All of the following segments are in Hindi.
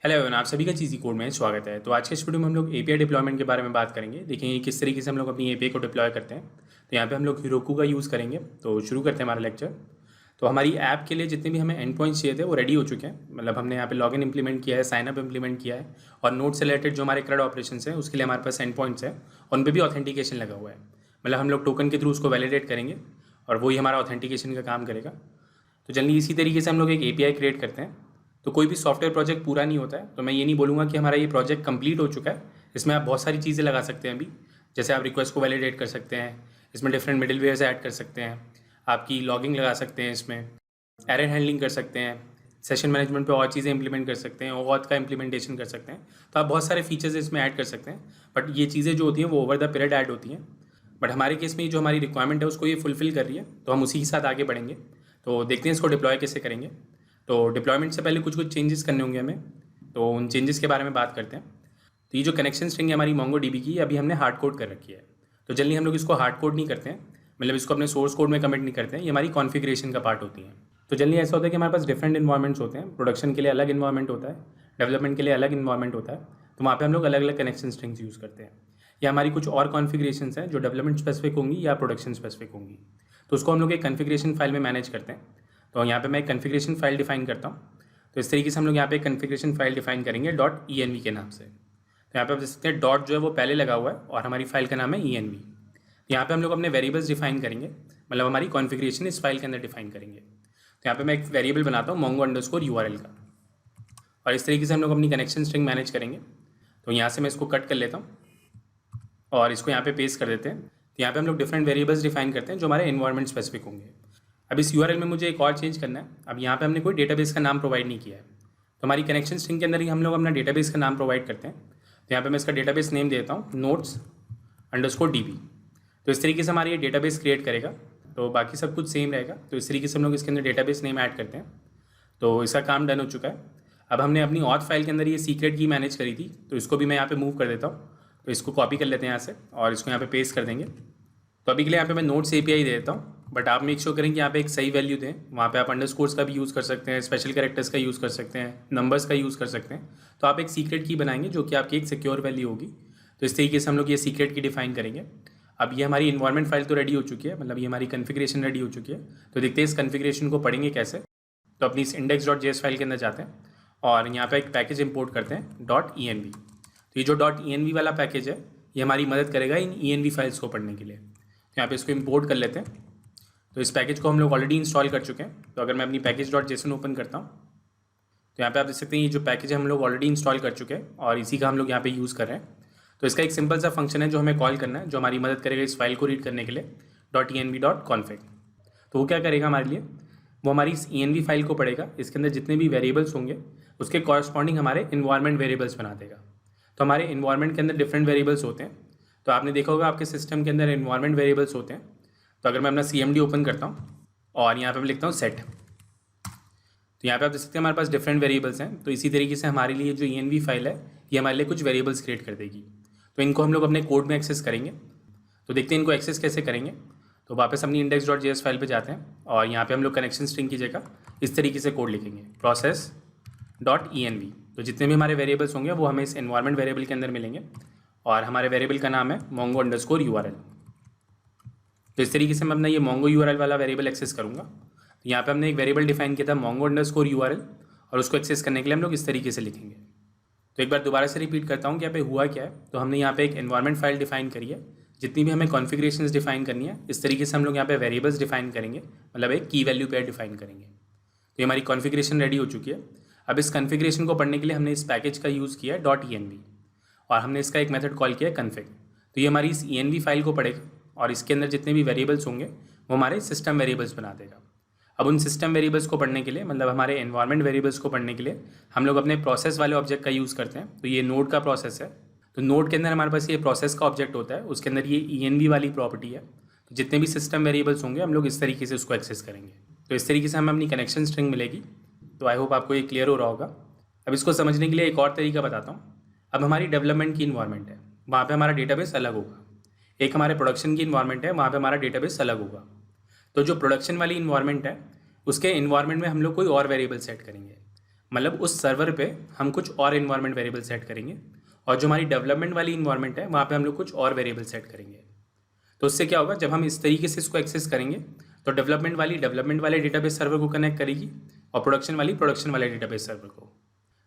हेलो एवरीवन, आप सभी का चीज़ी कोड में स्वागत है। तो आज के इस वीडियो में हम लोग एपीआई डिप्लॉयमेंट के बारे में बात करेंगे। देखेंगे किस तरीके से हम लोग अपनी एपीआई को डिप्लॉय करते हैं। तो यहाँ पे हम लोग हिरोकू का यूज़ करेंगे। तो शुरू करते हैं हमारा लेक्चर। तो हमारी ऐप के लिए जितने भी हमें एंड पॉइंट्स चाहिए थे वो रेडी हो चुके हैं। मतलब हमने यहाँ पे लॉगिन इंप्लीमेंट किया है, साइनअप इंप्लीमेंट किया है और नोट से रिलेटेड जो हमारे क्रेड ऑपरेशन है उसके लिए हमारे पास एंड पॉइंट्स है और उन पर भी ऑथेंटिकेशन लगा हुआ है। मतलब हम लोग टोकन के थ्रू उसको वैलिडेट करेंगे और वही हमारा ऑथेंटिकेशन का काम करेगा। तो जल्दी इसी तरीके से हम लोग एक एपीआई क्रिएट करते हैं। तो कोई भी सॉफ्टवेयर प्रोजेक्ट पूरा नहीं होता है, तो मैं ये नहीं बोलूँगा कि हमारा ये प्रोजेक्ट कंप्लीट हो चुका है। इसमें आप बहुत सारी चीज़ें लगा सकते हैं अभी, जैसे आप रिक्वेस्ट को वैलिडेट कर सकते हैं, इसमें डिफरेंट मिडिलवेयर्स ऐड कर सकते हैं, आपकी लॉगिंग लगा सकते हैं, इसमें एरर हैंडलिंग कर सकते हैं, सेशन मैनेजमेंट पे और चीज़ें इंप्लीमेंट कर सकते हैं, ऑथ का इंप्लीमेंटेशन कर सकते हैं। तो आप बहुत सारे फीचर्स इसमें ऐड कर सकते हैं। बट ये चीज़ें जो होती हैं वो ओवर द पीरियड ऐड होती हैं। बट हमारे केस में जो हमारी रिक्वायरमेंट है उसको ये फुलफिल कर रही है, तो हम उसी के साथ आगे बढ़ेंगे। तो देखते हैं इसको डिप्लॉय कैसे करेंगे। तो डिप्लॉयमेंट से पहले कुछ चेंजेस करने होंगे हमें, तो उन चेंजेस के बारे में बात करते हैं। तो ये जो कनेक्शन स्ट्रिंग है हमारी मोंगो डीबी की, अभी हमने हार्ड कोड कर रखी है। तो जल्दी हम लोग इसको हार्ड कोड नहीं करते हैं, मतलब इसको अपने सोर्स कोड में कमिट नहीं करते हैं। ये हमारी कॉन्फ़िगरेशन का पार्ट होती है। तो जल्दी ऐसा होता है कि हमारे पास डिफरेंट इन्वायरमेंट्स होते हैं। प्रोडक्शन के लिए अलग इन्वायरमेंट होता है, डेवलपमेंट के लिए अलग इन्वायरमेंट होता है। तो वहाँ पे हम लोग अलग अलग कनेक्शन स्ट्रिंग्स यूज़ करते हैं। या हमारी कुछ और कॉन्फ़िगरेशंस हैं जो डेवलपमेंट स्पेसिफिक होंगी या प्रोडक्शन स्पेसिफिक होंगी। तो उसको हम लोग एक कॉन्फ़िगरेशन फाइल में मैनेज करते हैं। तो यहाँ पे मैं एक कॉन्फ़िगरेशन फाइल डिफाइन करता हूँ। तो इस तरीके से हम लोग यहाँ पे कॉन्फ़िगरेशन फाइल डिफाइन करेंगे .env के नाम से। तो यहाँ पे आप देख सकते हैं डॉट जो है वो पहले लगा हुआ है और हमारी फाइल का नाम है env। यहाँ पे हम लोग अपने वेरिएबल्स डिफाइन करेंगे, मतलब हमारी कॉन्फ़िगरेशन इस फाइल के अंदर डिफाइन करेंगे। तो यहाँ पे मैं एक वेरिएबल बनाता हूँ mongo_url का, और इस तरीके से हम लोग अपनी कनेक्शन स्ट्रिंग मैनेज करेंगे। तो यहाँ से मैं इसको कट कर लेता हूँ और इसको यहाँ पे पेस्ट कर देते हैं। तो यहाँ पे हम लोग डिफरेंट वेरिएबल्स डिफाइन करते हैं जो हमारे एनवायरनमेंट स्पेसिफिक होंगे। अब इस यूआरएल में मुझे एक और चेंज करना है। अब यहाँ पे हमने कोई डेटाबेस का नाम प्रोवाइड नहीं किया है, तो हमारी कनेक्शन स्ट्रिंग के अंदर ही हम लोग अपना डेटाबेस का नाम प्रोवाइड करते हैं। तो यहाँ पे मैं इसका डेटाबेस नेम देता हूँ notes_db। तो इस तरीके से हमारी ये डेटाबेस क्रिएट करेगा। तो बाकी सब कुछ सेम रहेगा। तो इस तरीके से हम लोग इसके अंदर डेटाबेस नेम ऐड करते हैं। तो इसका काम डन हो चुका है। अब हमने अपनी ऑथ फाइल के अंदर ये सीक्रेट की मैनेज करी थी, तो इसको भी मैं यहाँ पे मूव कर देता हूँ। तो इसको कॉपी कर लेते हैं यहाँ से और इसको यहाँ पे पेस्ट कर देंगे। तो अभी के लिए यहाँ पे मैं नोट्स एपीआई दे देता हूँ, बट आप मेक श्योर करें कि यहाँ पे एक सही वैल्यू दें। वहाँ पे आप अंडरस्कोर्स का भी यूज़ कर सकते हैं, स्पेशल कैरेक्टर्स का यूज़ कर सकते हैं, नंबर्स का यूज़ कर सकते हैं। तो आप एक सीक्रेट की बनाएंगे जो कि आपकी एक सिक्योर वैल्यू होगी। तो इस तरीके से हम लोग ये सीक्रेट की डिफाइन करेंगे। अब ये हमारी इन्वायरमेंट फाइल तो रेडी हो चुकी है, मतलब ये हमारी कॉन्फ़िगरेशन रेडी हो चुकी है। तो देखते हैं इस कॉन्फ़िगरेशन को पढ़ेंगे कैसे। तो अपनी इस index.js फाइल के अंदर जाते हैं और यहाँ पे एक पैकेज इंपोर्ट करते हैं .env। तो ये जो .env वाला पैकेज है ये हमारी मदद करेगा इन env फाइल्स को पढ़ने के लिए। तो यहाँ पे इसको इंपोर्ट कर लेते हैं। तो इस पैकेज को हम लोग ऑलरेडी इंस्टॉल कर चुके हैं। तो अगर मैं अपनी पैकेज.json ओपन करता हूँ तो यहाँ पे आप देख सकते हैं ये जो पैकेज है हम लोग ऑलरेडी इंस्टॉल कर चुके हैं और इसी का हम लोग यहाँ पे यूज़ कर रहे हैं। तो इसका एक सिंपल सा फंक्शन है जो हमें कॉल करना है, जो हमारी मदद करेगा इस फाइल को रीड करने के लिए .env.config। तो वो क्या करेगा हमारे लिए, वो हमारी इस env फाइल को पढ़ेगा, इसके अंदर जितने भी वेरिएबल्स होंगे उसके कॉरस्पॉन्डिंग हमारे इन्वायरमेंट वेरिएबल्स बना देगा। तो हमारे इन्वायरमेंट के अंदर डिफरेंट वेरिएबल्स होते हैं। तो आपने देखा होगा आपके सिस्टम के अंदर इन्वायरमेंट वेरिएबल्स होते हैं। तो अगर मैं अपना CMD ओपन करता हूँ और यहाँ पे मैं लिखता हूँ सेट, तो यहाँ पे आप देख सकते हैं हमारे पास डिफरेंट वेरिएबल्स हैं। तो इसी तरीके से हमारे लिए जो env फाइल है ये हमारे लिए कुछ वेरिएबल्स क्रिएट कर देगी। तो इनको हम लोग अपने कोड में एक्सेस करेंगे। तो देखते हैं इनको एक्सेस कैसे करेंगे। तो वापस अपनी index.js फाइल पे जाते हैं और यहाँ पे हम लोग कनेक्शन स्ट्रिंग की जगह इस तरीके से कोड लिखेंगे process.env। तो जितने भी हमारे वेरिएबल्स होंगे वो हमें इस एनवायरनमेंट वेरिएबल के अंदर मिलेंगे और हमारे वेरिएबल का नाम है mongo_url। तो इस तरीके से मैं अपना ये mongo_url वाला वेरिएबल एक्सेस करूँगा। तो यहाँ पे हमने एक वेरिएबल डिफाइन किया था mongo_url और उसको एक्सेस करने के लिए हम लोग इस तरीके से लिखेंगे। तो एक बार दोबारा से रिपीट करता हूँ कि यहाँ पे हुआ क्या है। तो हमने यहाँ पे एक एनवायरनमेंट फाइल डिफाइन करी है, जितनी भी हमें कॉन्फ़िगरेशंस डिफाइन करनी है इस तरीके से हम लोग यहाँ पे वेरिएबल्स डिफाइन करेंगे, मतलब एक की वैल्यू पेयर डिफाइन करेंगे। तो ये हमारी कॉन्फ़िगरेशन रेडी हो चुकी है। अब इस कॉन्फ़िगरेशन को पढ़ने के लिए हमने इस पैकेज का यूज़ किया है .env और हमने इसका एक मेथड कॉल किया है config। तो ये हमारी इस env फाइल को पढ़ेगा और इसके अंदर जितने भी वेरिएबल्स होंगे वो हमारे सिस्टम वेरिएबल्स बना देगा। अब उन सिस्टम वेरिएबल्स को पढ़ने के लिए, मतलब हमारे एनवायरनमेंट वेरिएबल्स को पढ़ने के लिए हम लोग अपने प्रोसेस वाले ऑब्जेक्ट का यूज़ करते हैं। तो ये नोड का प्रोसेस है। तो नोड के अंदर हमारे पास ये प्रोसेस का ऑब्जेक्ट होता है, उसके अंदर ये env वाली प्रॉपर्टी है। तो जितने भी सिस्टम वेरिएबल्स होंगे हम लोग इस तरीके से उसको एक्सेस करेंगे। तो इस तरीके से हमें अपनी कनेक्शन स्ट्रिंग मिलेगी। तो आई होप आपको ये क्लियर हो रहा होगा। अब इसको समझने के लिए एक और तरीका बताता हूँ। अब हमारी डेवलपमेंट की इन्वायरमेंट है, वहाँ पे हमारा डेटाबेस अलग होगा। एक हमारे प्रोडक्शन की इन्वायरमेंट है, वहाँ पे हमारा डेटाबेस अलग होगा। तो जो प्रोडक्शन वाली इन्वायरमेंट है उसके इन्वायरमेंट में हम लोग कोई और वेरिएबल सेट करेंगे, मतलब उस सर्वर पे हम कुछ और इन्वायरमेंट वेरिएबल सेट करेंगे और जो हमारी डेवलपमेंट वाली इन्वायरमेंट है वहाँ पे हम लोग कुछ और वेरिएबल सेट करेंगे। तो उससे क्या होगा, जब हम इस तरीके से इसको एक्सेस करेंगे तो डेवलपमेंट वाले डेटाबेस सर्वर को कनेक्ट करेगी और प्रोडक्शन वाले डेटाबेस सर्वर को।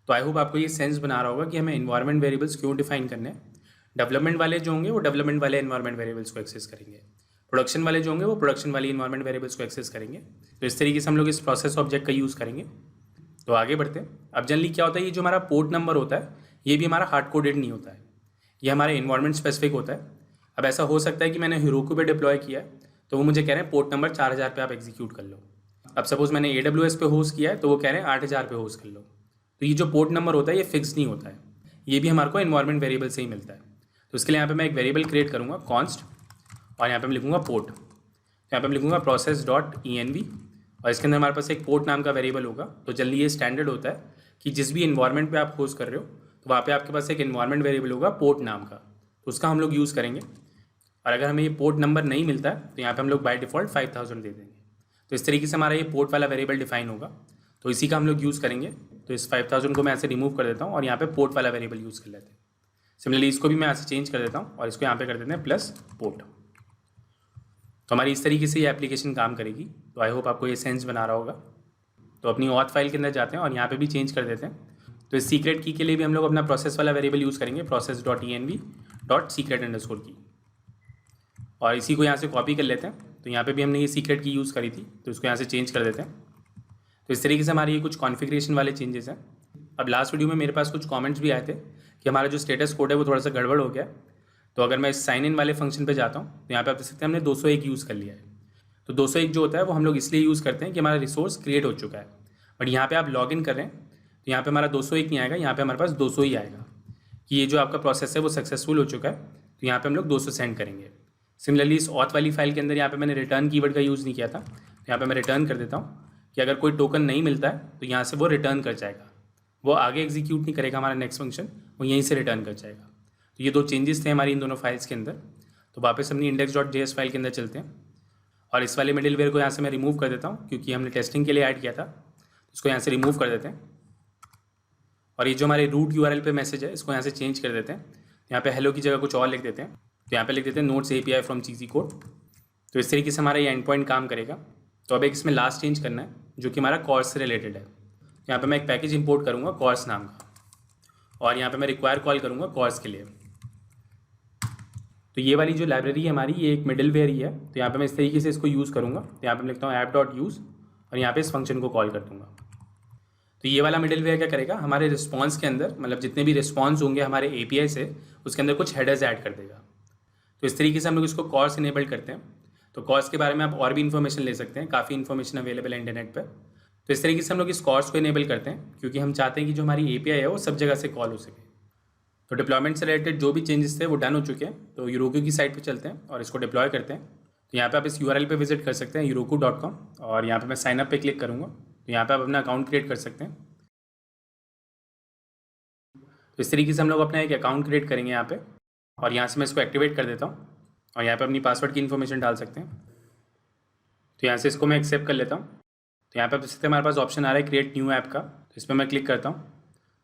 तो आई होप आपको ये सेंस बना रहा होगा कि हमें इन्वायरमेंट वेरिएबल्स क्यों डिफाइन करने हैं। डेवलपमेंट वाले जो होंगे वो डेवलपमेंट वाले इन्वायरमेंट वेरिएबल्स को एक्सेस करेंगे, प्रोडक्शन वाले जो होंगे वो प्रोडक्शन वाली इन्वायरमेंट वेरिएबल्स को एक्सेस करेंगे। तो इस तरीके से हम लोग इस प्रोसेस ऑब्जेक्ट का यूज़ करेंगे। तो आगे बढ़ते हैं। अब जनरली क्या होता है, ये जो हमारा पोर्ट नंबर होता है ये भी हमारा हार्ड कोडेड नहीं होता है, ये हमारे इन्वायरमेंट स्पेसिफिक होता है। अब ऐसा हो सकता है कि मैंने Heroku पे डिप्लॉय किया है तो वो मुझे कह रहे हैं पोर्ट नंबर 4000 पे आप एग्जीक्यूट कर लो। अब सपोज मैंने AWS पे होस्ट किया है तो वो कह रहे हैं 8000 पे होस्ट कर लो। तो ये जो पोर्ट नंबर होता है ये फिक्स नहीं होता है, ये भी हमारे को इन्वायरमेंट वेरिएबल से ही मिलता है। तो इसके लिए यहाँ पे मैं एक वेरिएबल क्रिएट करूँगा कॉन्स्ट, और यहाँ पे मैं लिखूँगा पोर्ट। यहाँ पे मैं लिखूँगा process.env और इसके अंदर हमारे पास एक पोर्ट नाम का वेरिएबल होगा। तो जल्दी ये स्टैंडर्ड होता है कि जिस भी इन्वायरमेंट पे आप होस्ट कर रहे हो तो वहाँ पे आपके पास एक इन्वायरमेंट वेरिएबल होगा पोर्ट नाम का, तो उसका हम लोग यूज़ करेंगे। और अगर हमें ये पोर्ट नंबर नहीं मिलता है तो यहाँ पे हम लोग बाय डिफ़ॉल्ट 5000 दे देंगे। तो इस तरीके से हमारा ये पोर्ट वाला वेरिएबल डिफाइन होगा, तो इसी का हम लोग यूज़ करेंगे। तो इस 5000 को मैं ऐसे रिमूव कर देता हूँ और यहाँ पे पोर्ट वाला वेरिएबल यूज़ कर लेते हैं। सिमिलरली इसको भी मैं ऐसे चेंज कर देता हूँ और इसको यहाँ पे कर देते हैं प्लस पोर्ट। तो हमारी इस तरीके से ये एप्लीकेशन काम करेगी। तो आई होप आपको ये सेंस बना रहा होगा। तो अपनी ऑथ फाइल के अंदर जाते हैं और यहाँ पे भी चेंज कर देते हैं। तो इस सीक्रेट की के लिए भी हम लोग अपना प्रोसेस वाला वेरिएबल यूज़ करेंगे process.env.secret_key, और इसी को यहाँ से कॉपी कर लेते हैं। तो यहाँ पे भी हमने ये सीक्रेट की यूज़ करी थी तो इसको यहाँ से चेंज कर देते हैं। तो इस तरीके से हमारे ये कुछ कॉन्फ़िगरेशन वाले चेंजेस हैं। अब लास्ट वीडियो में मेरे पास कुछ कमेंट्स भी आए थे कि हमारा जो स्टेटस कोड है वो थोड़ा सा गड़बड़ हो गया। तो अगर मैं इस साइन इन वाले फंक्शन पे जाता हूँ तो यहाँ पे आप देख सकते हैं हमने 201 यूज़ कर लिया है। तो 201 जो होता है वो हम लोग इसलिए यूज़ करते हैं कि हमारा रिसोर्स क्रिएट हो चुका है, बट यहाँ पे आप लॉग इन कर रहे हैं तो यहाँ पे हमारा 201 नहीं आएगा, यहाँ पे हमारे पास 200 ही आएगा कि ये जो आपका प्रोसेस है वो सक्सेसफुल हो चुका है। तो यहाँ पे हम लोग 200 सेंड करेंगे। सिमिलरली इस ऑथ वाली फाइल के अंदर यहाँ पे मैंने रिटर्न कीवर्ड का यूज़ नहीं किया था, तो यहाँ पे मैं रिटर्न कर देता हूँ कि अगर कोई टोकन नहीं मिलता है तो यहाँ से वो रिटर्न कर जाएगा, वो आगे एग्जीक्यूट नहीं करेगा हमारा नेक्स्ट फंक्शन, वो यहीं से रिटर्न कर जाएगा। तो ये दो चेंजेस थे हमारी इन दोनों फाइल्स के अंदर। तो वापस अपनी index.js फाइल के अंदर चलते हैं और इस वाले मिडिलवेयर को यहाँ से मैं रिमूव कर देता हूँ क्योंकि हमने टेस्टिंग के लिए ऐड किया था। तो इसको यहाँ से रिमूव कर देते हैं और ये जो हमारे रूट URL पे मैसेज है इसको यहाँ से चेंज कर देते हैं। यहाँ पे हेलो की जगह कुछ और लिख देते हैं। तो यहाँ पे लिख देते हैं notes API from CC code. तो इस तरीके से हमारा ये एंड पॉइंट काम करेगा। तो अब एक इसमें लास्ट चेंज करना है जो कि हमारा कॉर्स से रिलेटेड है। यहाँ पे मैं एक पैकेज इंपोर्ट करूँगा कॉर्स नाम का और यहाँ पे मैं रिक्वायर कॉल करूँगा कॉर्स के लिए। तो ये वाली जो लाइब्रेरी है हमारी ये एक मिडिलवेयर ही है। तो यहाँ पे मैं इस तरीके से इसको यूज़ करूँगा। तो यहाँ पे मैं लिखता हूँ app.use और यहाँ पे इस फंक्शन को कॉल कर दूँगा। तो ये वाला मिडिलवेयर क्या करेगा, हमारे रिस्पॉन्स के अंदर मतलब जितने भी रिस्पॉन्स होंगे हमारे API से उसके अंदर कुछ हेडर्स ऐड कर देगा। तो इस तरीके से हम लोग इसको कॉर्स इनेबल करते हैं। तो कॉर्स के बारे में आप और भी इन्फॉर्मेशन ले सकते हैं, काफ़ी इन्फॉर्मेशन अवेलेबल है इंटरनेट पर। तो इस तरीके से हम लोग इस कॉर्स को इनेबल करते हैं क्योंकि हम चाहते हैं कि जो हमारी API है वो सब जगह से कॉल हो सके। तो डिप्लॉयमेंट से रिलेटेड जो भी चेंजेस थे वो डन हो चुके हैं। तो Heroku की साइट पे चलते हैं और इसको डिप्लॉय करते हैं। तो यहाँ पे आप इस URL पे विजिट कर सकते हैं heroku.com और यहाँ पे मैं साइन अप पे क्लिक करूँगा। तो यहाँ पे आप अपना अकाउंट क्रिएट कर सकते हैं। तो इस तरीके से हम लोग अपना एक अकाउंट क्रिएट करेंगे यहाँ पे और यहाँ से मैं इसको एक्टिवेट कर देता हूँ और यहाँ पे अपनी पासवर्ड की इन्फॉर्मेशन डाल सकते हैं। तो यहाँ से इसको मैं एक्सेप्ट कर लेता हूँ। तो यहाँ पे आप देख सकते हैं हमारे पास ऑप्शन आ रहा है क्रिएट न्यू ऐप का। तो इस पर मैं क्लिक करता हूँ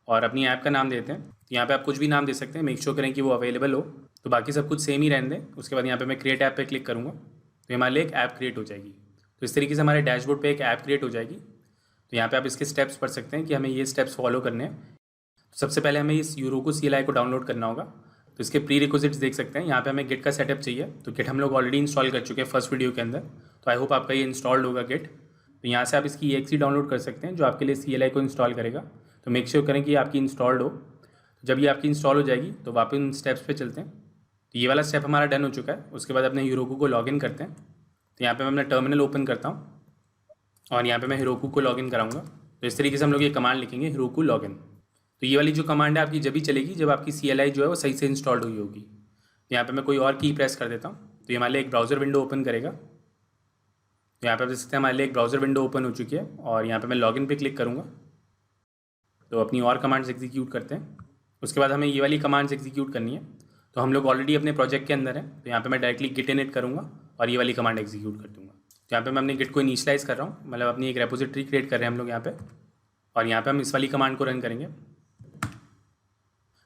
और अपनी ऐप का नाम देते हैं। तो यहाँ पे आप कुछ भी नाम दे सकते हैं, मेक श्योर करें कि वो अवेलेबल हो। तो बाकी सब कुछ सेम ही रहने दें। उसके बाद यहाँ पे मैं क्रिएट ऐप पे क्लिक करूँगा तो हमारे लिए एक ऐप क्रिएट हो जाएगी। तो इस तरीके से हमारे डैशबोर्ड पे एक ऐप क्रिएट हो जाएगी। तो यहाँ पे आप इसके स्टेप्स पढ़ सकते हैं कि हमें ये स्टेप्स फॉलो करने हैं। तो सबसे पहले हमें इस Heroku CLI को डाउनलोड करना होगा। तो इसके प्री रिक्विजिट्स देख सकते हैं। यहाँ पे हमें गिट का सेटअप चाहिए। तो गिट हम लोग ऑलरेडी इंस्टॉल कर चुके हैं फर्स्ट वीडियो के अंदर। तो आई होप आपका ये इंस्टॉल्ड होगा गिट। तो यहाँ से आप इसकी exe डाउनलोड कर सकते हैं जो आपके लिए CLI को इंस्टॉल करेगा। तो मेक श्योर करें कि आपकी इंस्टॉल्ड हो। तो जब ये आपकी इंस्टॉल हो जाएगी तो वापस इन स्टेप्स पे चलते हैं। तो ये वाला स्टेप हमारा डन हो चुका है। उसके बाद अपने Heroku को लॉगिन करते हैं। तो यहाँ पे मैं अपना टर्मिनल ओपन करता हूँ और यहाँ पे मैं Heroku को लॉगिन कराऊंगा। तो इस तरीके से हम लोग ये कमांड लिखेंगे Heroku लॉगिन। तो ये वाली जो कमांड है आपकी जब भी चलेगी जब आपकी CLI जो है वो सही से इंस्टॉल्ड हुई होगी। तो यहाँ पे मैं कोई और की प्रेस कर देता हूँ तो ये हमारे लिए एक ब्राउज़र विंडो ओपन करेगा। तो यहाँ पे आप देख सकते हैं हमारे लिए एक ब्राउज़र विंडो ओपन हो चुकी है और यहाँ पे मैं लॉगिन पे क्लिक करूँगा। तो अपनी और कमांड्स एग्जीक्यूट करते हैं। उसके बाद हमें ये वाली कमांड्स एग्जीक्यूट करनी है। तो हम लोग ऑलरेडी अपने प्रोजेक्ट के अंदर हैं। तो यहाँ पे मैं डायरेक्टली गिट इनिट करूँगा और ये वाली कमांड एग्जीक्यूट कर दूँगा। तो यहाँ पे मैं अपनी गिट को इनिशियलाइज़ कर रहा हूँ, मतलब अपनी एक रेपोजिटरी क्रिएट कर रहे हैं हम लोग यहाँ पे। और यहाँ पे हम इस वाली कमांड को रन करेंगे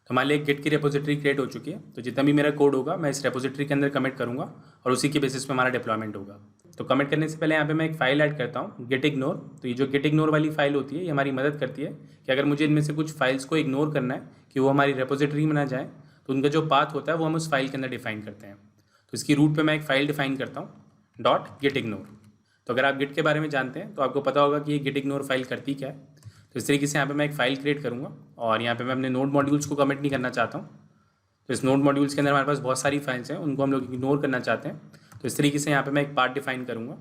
तो हमारे लिए गिट की रेपोजिटरी क्रिएट हो चुकी है। तो जितना भी मेरा कोड होगा मैं इस रेपोजिटरी के अंदर कमिट करूँगा और उसी के बेसिस पे हमारा डिप्लॉयमेंट होगा। तो कमिट करने से पहले यहाँ पे मैं एक फ़ाइल ऐड करता हूँ गेट इग्नोर। तो ये जो गेट इग्नोर वाली फाइल होती है ये हमारी मदद करती है कि अगर मुझे इनमें से कुछ फाइल्स को इग्नोर करना है कि वो हमारी रेपोजिटरी में ना जाए तो उनका जो पाथ होता है वो हम उस फाइल के अंदर डिफाइन करते हैं। तो इसकी रूट पर मैं एक फ़ाइल डिफाइन करता हूँ डॉट गेट इग्नोर। तो अगर आप गिट के बारे में जानते हैं तो आपको पता होगा कि ये गेट इग्नोर फाइल करती क्या है। तो इस तरीके से यहाँ पे मैं एक फ़ाइल क्रिएट करूँगा और यहाँ पे मैं अपने नोड मॉड्यूल्स को कमिट नहीं करना चाहता हूँ। तो इस नोड मॉड्यूल्स के अंदर हमारे पास बहुत सारी फाइल्स हैं, उनको हम लोग इग्नोर करना चाहते हैं। तो इस तरीके से यहाँ पे मैं एक पार्ट डिफाइन करूँगा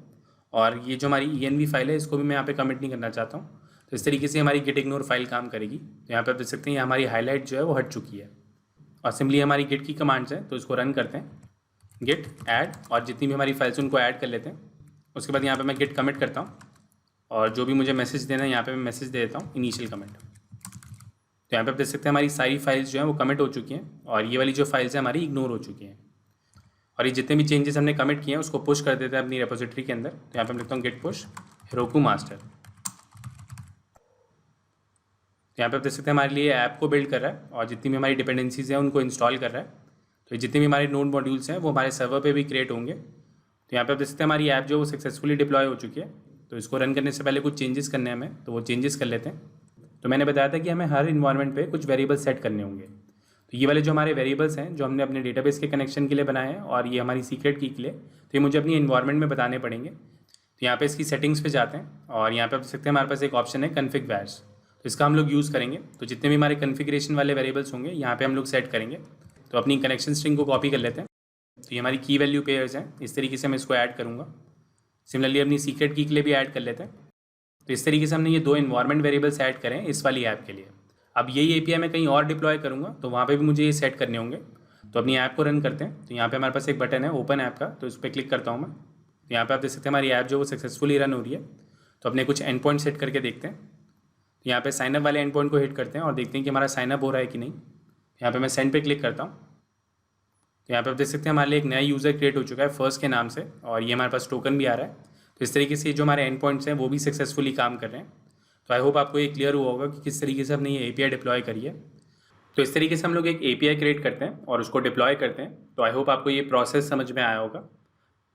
और ये जो हमारी env फाइल है इसको भी मैं यहाँ पे कमिट नहीं करना चाहता हूँ। तो इस तरीके से हमारी गेट इग्नोर फाइल काम करेगी। तो यहाँ पे आप देख सकते हैं ये हमारी हाईलाइट जो है वो हट चुकी है और सिंपली हमारी गिट की कमांड्स हैं तो इसको रन करते हैं गिट ऐड और जितनी भी हमारी फाइल्स उनको ऐड कर लेते हैं। उसके बाद यहाँ पर मैं गिट कमिट करता हूँ और जो भी मुझे मैसेज देना है यहाँ पे मैं मैसेज दे देता हूँ इनिशियल कमेंट। तो यहाँ पे आप देख सकते हैं हमारी सारी फाइल्स जो हैं वो कमिट हो चुकी हैं और ये वाली जो फाइल्स हैं हमारी इग्नोर हो चुकी हैं और ये जितने भी चेंजेस हमने कमिट किए हैं उसको पुश कर देते हैं अपनी रेपोजिटरी के अंदर। तो यहाँ पे मैं लिखता हूँ गेट पुश हेरोकू मास्टर। तो यहाँ पे आप देख सकते हैं हमारे लिए ऐप को बिल्ड कर रहा है और जितनी भी हमारी डिपेंडेंसीज हैं उनको इंस्टॉल कर रहा है। तो जितने भी हमारे नोड मॉड्यूल्स हैं वो हमारे सर्वर पर भी क्रिएट होंगे। तो यहाँ पे आप देख सकते हैं हमारी ऐप जो वो सक्सेसफुली डिप्लॉय हो चुकी है। तो इसको रन करने से पहले कुछ चेंजेस करने हैं हमें, तो वो चेंजेस कर लेते हैं। तो मैंने बताया था कि हमें हर इन्वायरमेंट पे कुछ वेरिएबल्स सेट करने होंगे। तो ये वाले जो हमारे वेरिएबल्स हैं जो हमने अपने डेटाबेस के कनेक्शन के लिए बनाए हैं और ये हमारी सीक्रेट की के लिए, तो ये मुझे अपनी इन्वायरमेंट में बताने पड़ेंगे। तो यहाँ पे इसकी सेटिंग्स पे जाते हैं और यहाँ पे आप देख सकते हैं हमारे पास एक ऑप्शन है कन्फिग वैर्स। तो इसका हम लोग यूज़ करेंगे। तो जितने भी हमारे कन्फिग्रेशन वाले वेरिएबल्स होंगे यहाँ पर हम लोग सेट करेंगे। तो अपनी कनेक्शन स्ट्रिंग को कॉपी कर लेते हैं। तो ये हमारी की वैल्यू पेयर्स हैं, इस तरीके से मैं इसको ऐड करूँगा। सिमिलरली अपनी सीक्रेट की के लिए भी ऐड कर लेते हैं। तो इस तरीके से हमने ये दो इन्वायरमेंट वेरिएबल्स ऐड करें इस वाली ऐप के लिए। अब यही एपीआई मैं कहीं और डिप्लॉय करूँगा तो वहाँ पे भी मुझे ये सेट करने होंगे। तो अपनी ऐप को रन करते हैं। तो यहाँ पे हमारे पास एक बटन है ओपन ऐप का, तो इस पर क्लिक करता हूँ मैं। तो यहाँ पे आप देख सकते हैं हमारी ऐप जो वो सक्सेसफुली रन हो रही है। तो अपने कुछ एंड पॉइंट सेट करके देखते हैं। तो यहाँ पे साइनअप वाले एंड पॉइंट को हिट करते हैं और देखते हैं कि हमारा साइनअप हो रहा है कि नहीं। यहाँ पे मैं सेंड पे क्लिक करता हूँ। तो यहाँ पे आप देख सकते हैं हमारे लिए एक नया यूज़र क्रिएट हो चुका है फर्स्ट के नाम से और ये हमारे पास टोकन भी आ रहा है। तो इस तरीके से जो हमारे एंड पॉइंट्स हैं वो भी सक्सेसफुली काम कर रहे हैं। तो आई होप आपको ये क्लियर हुआ होगा कि किस तरीके से हमने ये एपीआई डिप्लॉय करी है। तो इस तरीके से हम लोग एक एपीआई क्रिएट करते हैं और उसको डिप्लॉय करते हैं। तो आई होप आपको ये प्रोसेस समझ में आया होगा।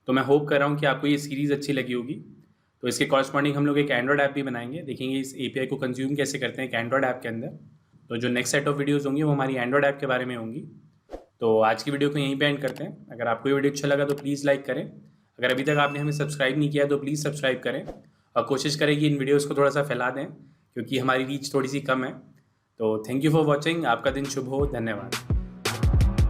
तो मैं होप कर रहा हूँ कि आपको ये सीरीज़ अच्छी लगी होगी। तो इसके कॉरस्पॉन्डिंग हम लोग एक एंड्रॉयड ऐप भी बनाएंगे, देखेंगे इस एपीआई को कंज्यूम कैसे करते हैं एक एंड्रॉयड ऐप के अंदर। तो जो नेक्स्ट सेट ऑफ वीडियोज़ होंगी वो हमारी एंड्रॉयड ऐप के बारे में होंगी। तो आज की वीडियो को यहीं पे एंड करते हैं। अगर आपको ये वीडियो अच्छा लगा तो प्लीज़ लाइक करें। अगर अभी तक आपने हमें सब्सक्राइब नहीं किया तो प्लीज़ सब्सक्राइब करें और कोशिश करें कि इन वीडियोस को थोड़ा सा फैला दें क्योंकि हमारी रीच थोड़ी सी कम है। तो थैंक यू फॉर वॉचिंग। आपका दिन शुभ हो। धन्यवाद।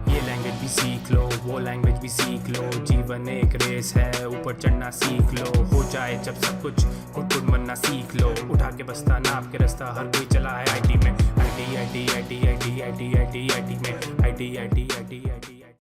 ये लैंग्वेज भी सीख लो, वो लैंग्वेज भी सीख लो। जीवन एक रेस है, ऊपर चढ़ना सीख लो। हो जाए जब सब कुछ खुद बनना सीख लो। उठा के बस्ता नाप के रास्ता हर कोई चला है आईटी में। आईटी में आईटी